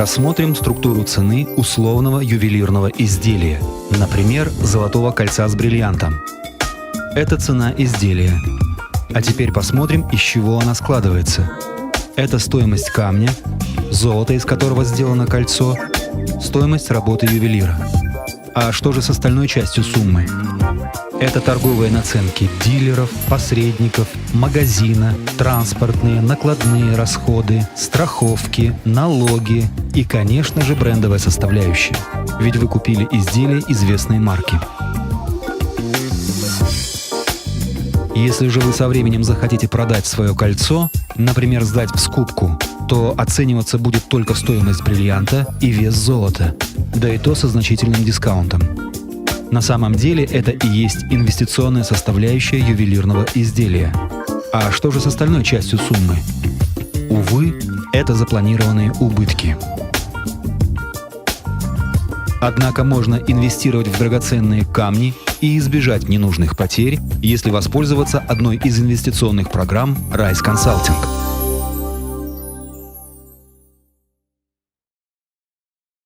Рассмотрим структуру цены условного ювелирного изделия, например, золотого кольца с бриллиантом. Это цена изделия. А теперь посмотрим, из чего она складывается. Это стоимость камня, золото, из которого сделано кольцо, стоимость работы ювелира. А что же с остальной частью суммы? Это торговые наценки дилеров, посредников, магазина, транспортные, накладные расходы, страховки, налоги и, конечно же, брендовая составляющая. Ведь вы купили изделие известной марки. Если же вы со временем захотите продать свое кольцо, например, сдать в скупку, то оцениваться будет только стоимость бриллианта и вес золота, да и то со значительным дискаунтом. На самом деле это и есть инвестиционная составляющая ювелирного изделия. А что же с остальной частью суммы? Увы, это запланированные убытки. Однако можно инвестировать в драгоценные камни и избежать ненужных потерь, если воспользоваться одной из инвестиционных программ Rise Consulting.